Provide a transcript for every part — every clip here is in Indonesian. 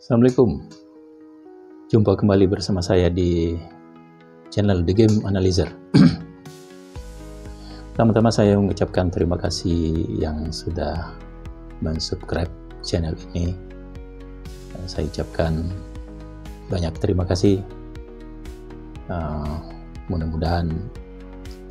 Assalamualaikum. Jumpa kembali bersama saya di channel The Game Analyzer. Pertama-tama saya mengucapkan terima kasih yang sudah mensubscribe channel ini. Saya ucapkan banyak terima kasih. Mudah-mudahan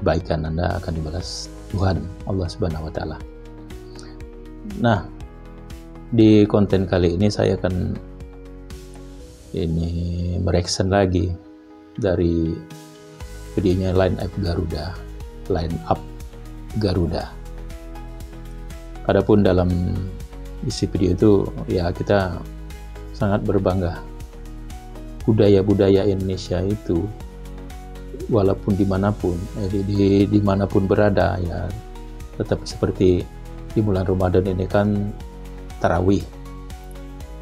kebaikan Anda akan dibalas Tuhan Allah Subhanahu wa Ta'ala. Nah, di konten kali ini saya akan mereaction lagi dari videonya Line Up Garuda. Adapun dalam isi video itu ya kita sangat berbangga budaya-budaya Indonesia itu walaupun dimanapun berada ya tetap seperti di bulan Ramadan ini kan tarawih.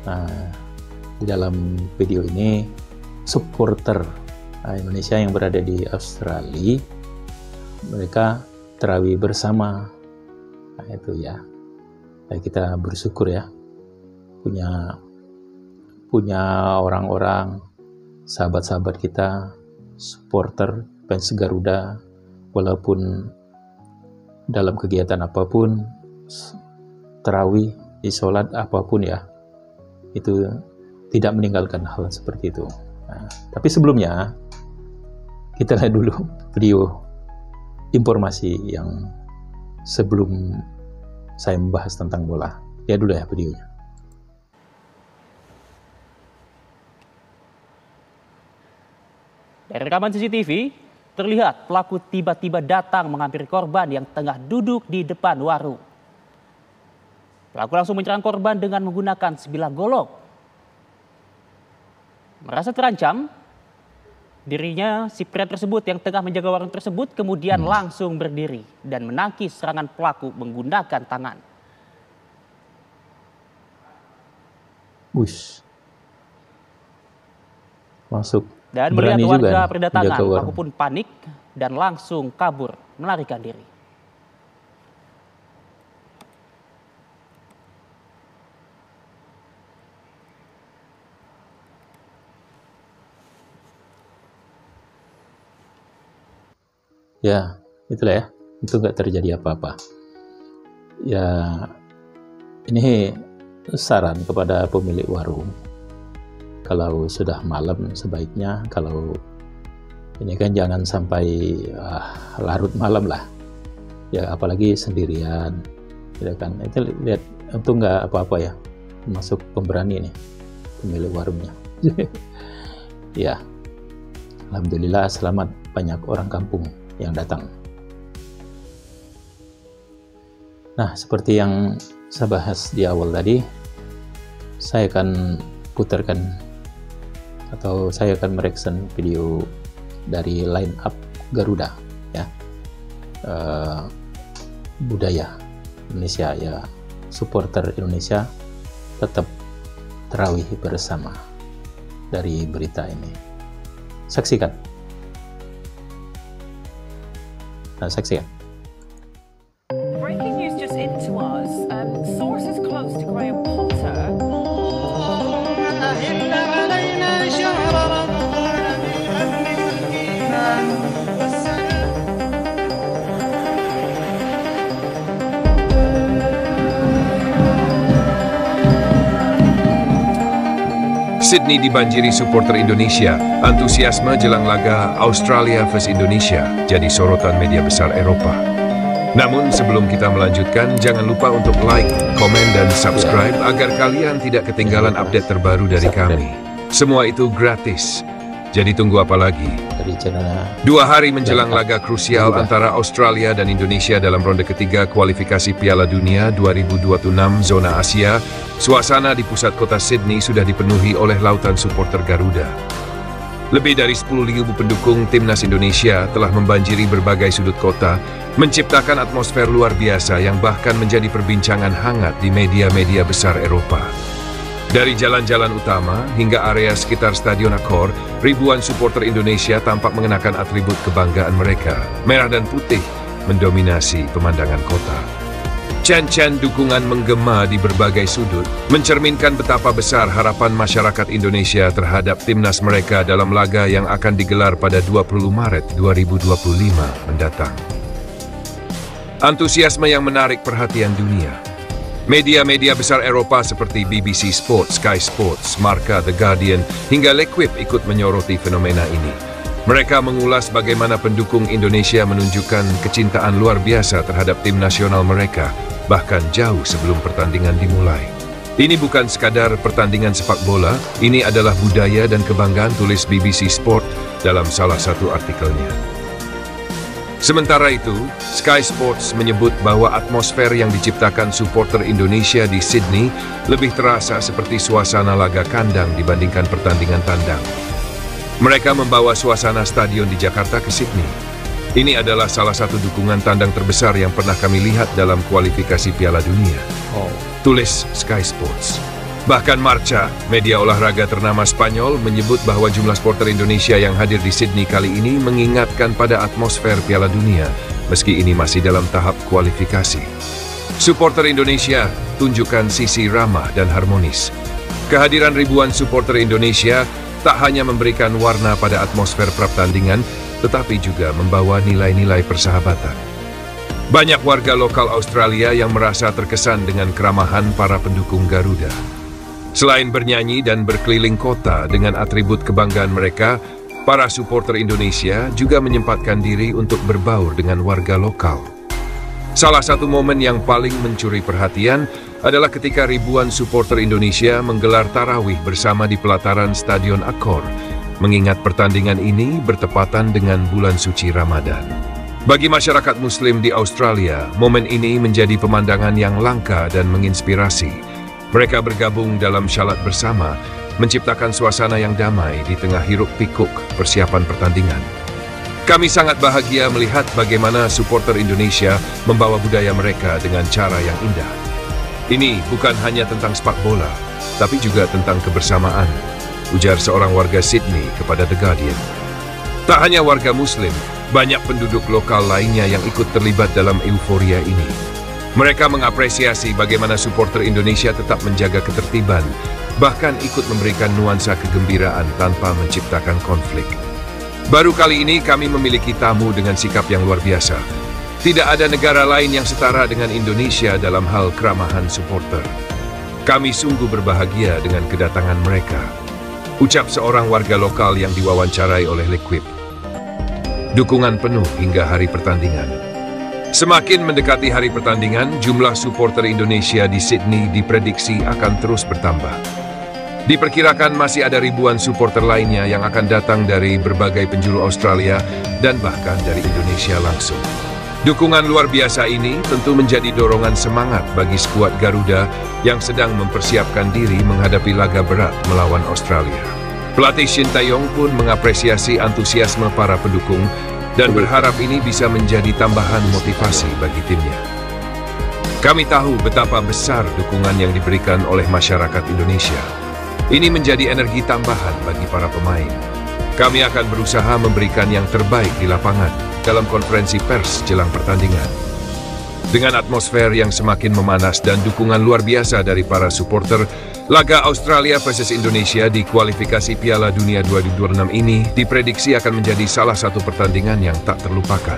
Nah, di dalam video ini supporter Indonesia yang berada di Australia mereka tarawih bersama. Nah, itu ya. Nah, kita bersyukur ya punya orang-orang sahabat-sahabat kita supporter fans Garuda walaupun dalam kegiatan apapun tarawih di sholat apapun ya itu tidak meninggalkan hal seperti itu. Nah, tapi sebelumnya kita lihat dulu video informasi yang sebelum saya membahas tentang bola. Lihat dulu ya videonya. Dari rekaman CCTV, terlihat pelaku tiba-tiba datang menghampiri korban yang tengah duduk di depan warung. Pelaku langsung menyerang korban dengan menggunakan sebilah golok. Merasa terancam, dirinya si pria tersebut yang tengah menjaga warung tersebut kemudian langsung berdiri dan menangkis serangan pelaku menggunakan tangan. Masuk. Dan melihat warga berdatangan, pelaku pun panik dan langsung kabur melarikan diri. Ya, itulah ya. Itu nggak terjadi apa-apa. Ya, ini saran kepada pemilik warung. Kalau sudah malam sebaiknya kalau ini kan jangan sampai larut malam lah. Ya, apalagi sendirian. Ya kan. Itu lihat untung nggak apa-apa ya. Masuk pemberani nih pemilik warungnya. Ya, alhamdulillah selamat, banyak orang kampung yang datang. Nah, seperti yang saya bahas di awal tadi, saya akan putarkan atau saya akan mereaction video dari Line Up Garuda ya. Budaya Indonesia ya, supporter Indonesia tetap tarawih bersama. Dari berita ini saksikan. Saksikan. Breaking news just into us. Sources close to Graham Potter. Sydney dibanjiri supporter Indonesia. Antusiasme jelang laga Australia vs Indonesia jadi sorotan media besar Eropa. Namun sebelum kita melanjutkan, jangan lupa untuk like, komen, dan subscribe agar kalian tidak ketinggalan update terbaru dari kami. Semua itu gratis. Jadi tunggu apa lagi? 2 hari menjelang laga krusial antara Australia dan Indonesia dalam ronde ketiga kualifikasi Piala Dunia 2026 zona Asia, suasana di pusat kota Sydney sudah dipenuhi oleh lautan supporter Garuda. Lebih dari 10.000 pendukung timnas Indonesia telah membanjiri berbagai sudut kota, menciptakan atmosfer luar biasa yang bahkan menjadi perbincangan hangat di media-media besar Eropa. Dari jalan-jalan utama hingga area sekitar Stadion Accor, ribuan supporter Indonesia tampak mengenakan atribut kebanggaan mereka. Merah dan putih mendominasi pemandangan kota. Can-can dukungan menggema di berbagai sudut, mencerminkan betapa besar harapan masyarakat Indonesia terhadap timnas mereka dalam laga yang akan digelar pada 20 Maret 2025 mendatang. Antusiasme yang menarik perhatian dunia. Media-media besar Eropa seperti BBC Sport, Sky Sports, Marca, The Guardian, hingga L'Equipe ikut menyoroti fenomena ini. Mereka mengulas bagaimana pendukung Indonesia menunjukkan kecintaan luar biasa terhadap tim nasional mereka, bahkan jauh sebelum pertandingan dimulai. Ini bukan sekadar pertandingan sepak bola, ini adalah budaya dan kebanggaan, tulis BBC Sport dalam salah satu artikelnya. Sementara itu, Sky Sports menyebut bahwa atmosfer yang diciptakan supporter Indonesia di Sydney lebih terasa seperti suasana laga kandang dibandingkan pertandingan tandang. Mereka membawa suasana stadion di Jakarta ke Sydney. Ini adalah salah satu dukungan tandang terbesar yang pernah kami lihat dalam kualifikasi Piala Dunia. Tulis Sky Sports. Bahkan Marca, media olahraga ternama Spanyol, menyebut bahwa jumlah supporter Indonesia yang hadir di Sydney kali ini mengingatkan pada atmosfer Piala Dunia, meski ini masih dalam tahap kualifikasi. Supporter Indonesia tunjukkan sisi ramah dan harmonis. Kehadiran ribuan supporter Indonesia tak hanya memberikan warna pada atmosfer pertandingan, tetapi juga membawa nilai-nilai persahabatan. Banyak warga lokal Australia yang merasa terkesan dengan keramahan para pendukung Garuda. Selain bernyanyi dan berkeliling kota dengan atribut kebanggaan mereka, para supporter Indonesia juga menyempatkan diri untuk berbaur dengan warga lokal. Salah satu momen yang paling mencuri perhatian adalah ketika ribuan supporter Indonesia menggelar tarawih bersama di pelataran Stadion Accor, mengingat pertandingan ini bertepatan dengan bulan suci Ramadan. Bagi masyarakat Muslim di Australia, momen ini menjadi pemandangan yang langka dan menginspirasi. Mereka bergabung dalam syalat bersama, menciptakan suasana yang damai di tengah hiruk-pikuk persiapan pertandingan. Kami sangat bahagia melihat bagaimana supporter Indonesia membawa budaya mereka dengan cara yang indah. Ini bukan hanya tentang sepak bola, tapi juga tentang kebersamaan, ujar seorang warga Sydney kepada The Guardian. Tak hanya warga Muslim, banyak penduduk lokal lainnya yang ikut terlibat dalam euforia ini. Mereka mengapresiasi bagaimana supporter Indonesia tetap menjaga ketertiban, bahkan ikut memberikan nuansa kegembiraan tanpa menciptakan konflik. Baru kali ini kami memiliki tamu dengan sikap yang luar biasa. Tidak ada negara lain yang setara dengan Indonesia dalam hal keramahan supporter. Kami sungguh berbahagia dengan kedatangan mereka, ucap seorang warga lokal yang diwawancarai oleh L'Equipe. Dukungan penuh hingga hari pertandingan. Semakin mendekati hari pertandingan, jumlah supporter Indonesia di Sydney diprediksi akan terus bertambah. Diperkirakan masih ada ribuan supporter lainnya yang akan datang dari berbagai penjuru Australia dan bahkan dari Indonesia langsung. Dukungan luar biasa ini tentu menjadi dorongan semangat bagi skuad Garuda yang sedang mempersiapkan diri menghadapi laga berat melawan Australia. Pelatih Shin Tae-yong pun mengapresiasi antusiasme para pendukung dan berharap ini bisa menjadi tambahan motivasi bagi timnya. Kami tahu betapa besar dukungan yang diberikan oleh masyarakat Indonesia. Ini menjadi energi tambahan bagi para pemain. Kami akan berusaha memberikan yang terbaik di lapangan dalam konferensi pers jelang pertandingan. Dengan atmosfer yang semakin memanas dan dukungan luar biasa dari para supporter, laga Australia versus Indonesia di kualifikasi Piala Dunia 2026 ini diprediksi akan menjadi salah satu pertandingan yang tak terlupakan.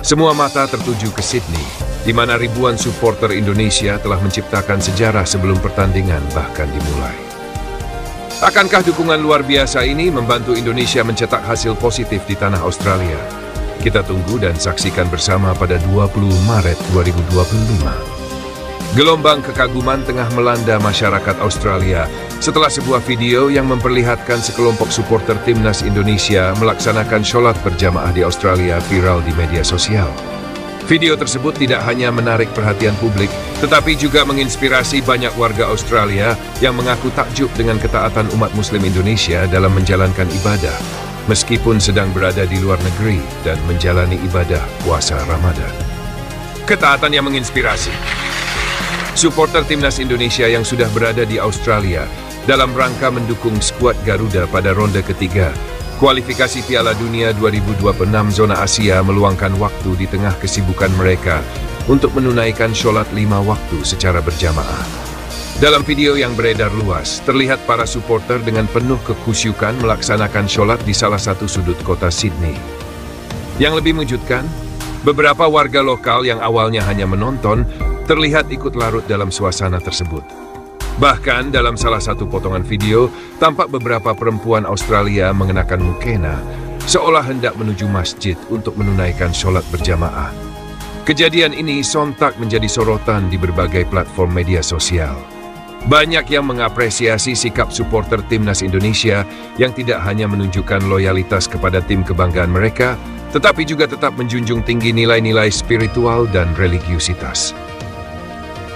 Semua mata tertuju ke Sydney, di mana ribuan supporter Indonesia telah menciptakan sejarah sebelum pertandingan bahkan dimulai. Akankah dukungan luar biasa ini membantu Indonesia mencetak hasil positif di tanah Australia? Kita tunggu dan saksikan bersama pada 20 Maret 2025. Gelombang kekaguman tengah melanda masyarakat Australia setelah sebuah video yang memperlihatkan sekelompok supporter timnas Indonesia melaksanakan sholat berjamaah di Australia viral di media sosial. Video tersebut tidak hanya menarik perhatian publik, tetapi juga menginspirasi banyak warga Australia yang mengaku takjub dengan ketaatan umat Muslim Indonesia dalam menjalankan ibadah, meskipun sedang berada di luar negeri dan menjalani ibadah puasa Ramadan. Ketaatan yang menginspirasi. Supporter timnas Indonesia yang sudah berada di Australia dalam rangka mendukung skuad Garuda pada ronde ketiga kualifikasi Piala Dunia 2026 zona Asia meluangkan waktu di tengah kesibukan mereka untuk menunaikan sholat 5 waktu secara berjamaah. Dalam video yang beredar luas, terlihat para supporter dengan penuh kekhusyukan melaksanakan sholat di salah satu sudut kota Sydney. Yang lebih mengejutkan, beberapa warga lokal yang awalnya hanya menonton, terlihat ikut larut dalam suasana tersebut. Bahkan dalam salah satu potongan video, tampak beberapa perempuan Australia mengenakan mukena, seolah hendak menuju masjid untuk menunaikan sholat berjamaah. Kejadian ini sontak menjadi sorotan di berbagai platform media sosial. Banyak yang mengapresiasi sikap supporter timnas Indonesia yang tidak hanya menunjukkan loyalitas kepada tim kebanggaan mereka, tetapi juga tetap menjunjung tinggi nilai-nilai spiritual dan religiusitas.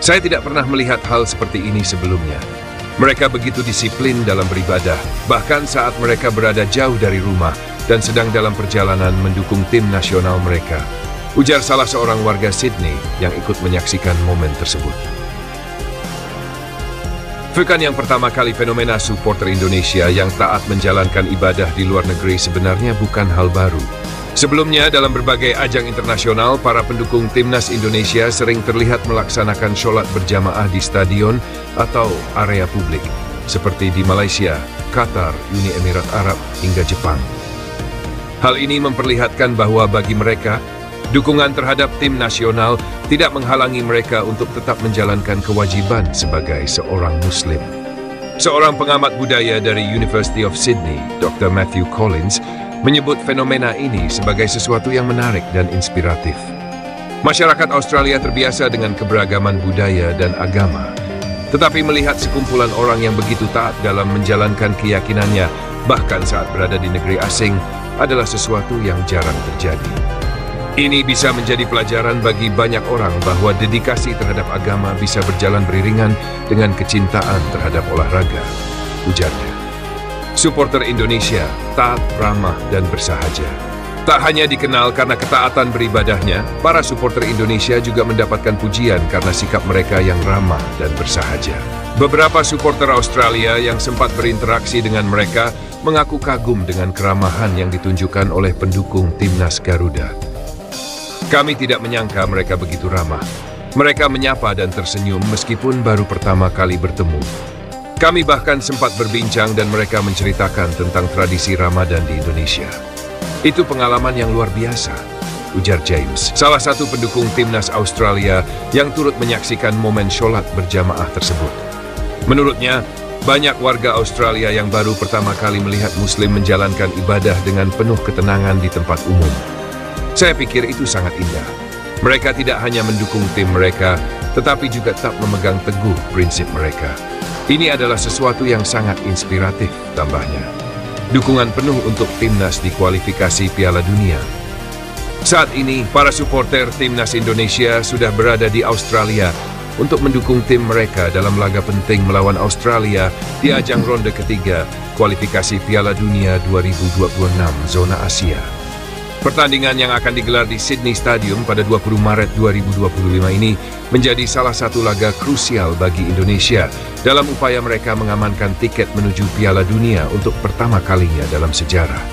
Saya tidak pernah melihat hal seperti ini sebelumnya. Mereka begitu disiplin dalam beribadah, bahkan saat mereka berada jauh dari rumah dan sedang dalam perjalanan mendukung tim nasional mereka, ujar salah seorang warga Sydney yang ikut menyaksikan momen tersebut. Bukan yang pertama kali fenomena supporter Indonesia yang taat menjalankan ibadah di luar negeri sebenarnya bukan hal baru. Sebelumnya, dalam berbagai ajang internasional, para pendukung timnas Indonesia sering terlihat melaksanakan sholat berjamaah di stadion atau area publik, seperti di Malaysia, Qatar, Uni Emirat Arab, hingga Jepang. Hal ini memperlihatkan bahwa bagi mereka, dukungan terhadap tim nasional tidak menghalangi mereka untuk tetap menjalankan kewajiban sebagai seorang Muslim. Seorang pengamat budaya dari University of Sydney, Dr. Matthew Collins, menyebut fenomena ini sebagai sesuatu yang menarik dan inspiratif. Masyarakat Australia terbiasa dengan keberagaman budaya dan agama, tetapi melihat sekumpulan orang yang begitu taat dalam menjalankan keyakinannya, bahkan saat berada di negeri asing, adalah sesuatu yang jarang terjadi. Ini bisa menjadi pelajaran bagi banyak orang bahwa dedikasi terhadap agama bisa berjalan beriringan dengan kecintaan terhadap olahraga, ujarnya. Supporter Indonesia taat, ramah, dan bersahaja. Tak hanya dikenal karena ketaatan beribadahnya, para supporter Indonesia juga mendapatkan pujian karena sikap mereka yang ramah dan bersahaja. Beberapa supporter Australia yang sempat berinteraksi dengan mereka mengaku kagum dengan keramahan yang ditunjukkan oleh pendukung timnas Garuda. Kami tidak menyangka mereka begitu ramah. Mereka menyapa dan tersenyum meskipun baru pertama kali bertemu. Kami bahkan sempat berbincang dan mereka menceritakan tentang tradisi Ramadan di Indonesia. Itu pengalaman yang luar biasa, ujar James, salah satu pendukung timnas Australia yang turut menyaksikan momen sholat berjamaah tersebut. Menurutnya, banyak warga Australia yang baru pertama kali melihat Muslim menjalankan ibadah dengan penuh ketenangan di tempat umum. Saya pikir itu sangat indah. Mereka tidak hanya mendukung tim mereka, tetapi juga tetap memegang teguh prinsip mereka. Ini adalah sesuatu yang sangat inspiratif, tambahnya. Dukungan penuh untuk timnas di kualifikasi Piala Dunia. Saat ini, para supporter timnas Indonesia sudah berada di Australia untuk mendukung tim mereka dalam laga penting melawan Australia di ajang ronde ketiga kualifikasi Piala Dunia 2026 zona Asia. Pertandingan yang akan digelar di Sydney Stadium pada 20 Maret 2025 ini menjadi salah satu laga krusial bagi Indonesia dalam upaya mereka mengamankan tiket menuju Piala Dunia untuk pertama kalinya dalam sejarah.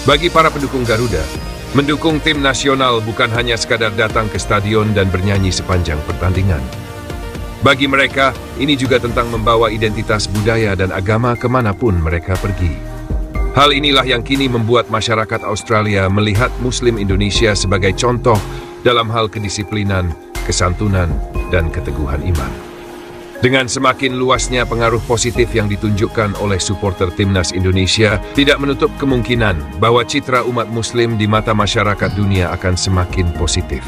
Bagi para pendukung Garuda, mendukung tim nasional bukan hanya sekadar datang ke stadion dan bernyanyi sepanjang pertandingan. Bagi mereka, ini juga tentang membawa identitas budaya dan agama kemanapun mereka pergi. Hal inilah yang kini membuat masyarakat Australia melihat Muslim Indonesia sebagai contoh dalam hal kedisiplinan, kesantunan, dan keteguhan iman. Dengan semakin luasnya pengaruh positif yang ditunjukkan oleh supporter timnas Indonesia, tidak menutup kemungkinan bahwa citra umat Muslim di mata masyarakat dunia akan semakin positif.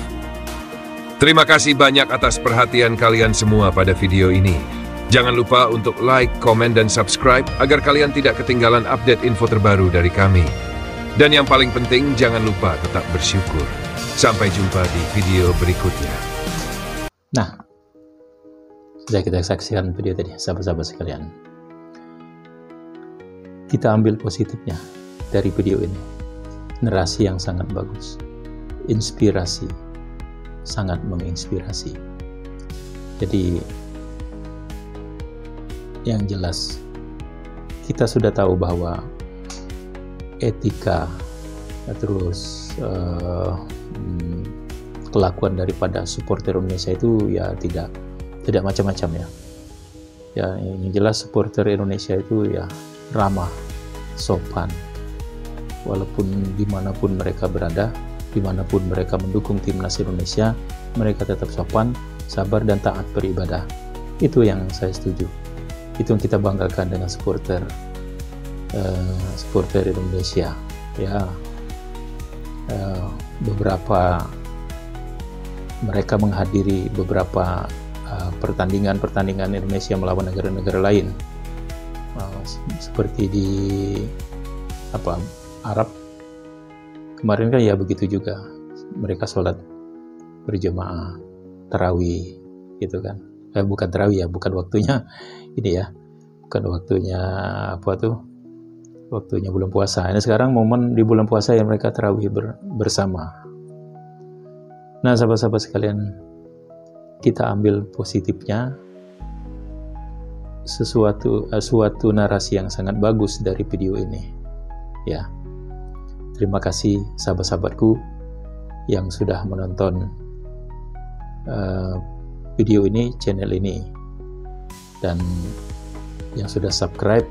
Terima kasih banyak atas perhatian kalian semua pada video ini. Jangan lupa untuk like, komen, dan subscribe agar kalian tidak ketinggalan update info terbaru dari kami. Dan yang paling penting, jangan lupa tetap bersyukur. Sampai jumpa di video berikutnya. Nah, sudah kita saksikan video tadi, sahabat-sahabat sekalian. Kita ambil positifnya dari video ini. Narasi yang sangat bagus. Inspirasi. Sangat menginspirasi. Jadi, yang jelas kita sudah tahu bahwa etika terus kelakuan daripada supporter Indonesia itu ya tidak macam-macam ya. Ya, yang jelas supporter Indonesia itu ya ramah, sopan, walaupun dimanapun mereka berada, dimanapun mereka mendukung timnas Indonesia, mereka tetap sopan, sabar, dan taat beribadah. Itu yang saya setuju. Itu yang kita banggakan dengan supporter Indonesia. Ya, beberapa mereka menghadiri beberapa pertandingan Indonesia melawan negara-negara lain, seperti di Arab kemarin kan ya begitu juga, mereka sholat berjamaah tarawih gitu kan, bukan tarawih ya, bukan waktunya ini ya, bukan waktunya waktunya bulan puasa. Ini sekarang momen di bulan puasa yang mereka tarawih bersama. Nah, sahabat-sahabat sekalian, kita ambil positifnya, suatu narasi yang sangat bagus dari video ini. Ya, terima kasih sahabat-sahabatku yang sudah menonton video ini, channel ini, dan yang sudah subscribe,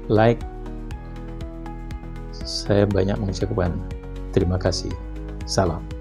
like. Saya banyak mengucapkan terima kasih. Salam.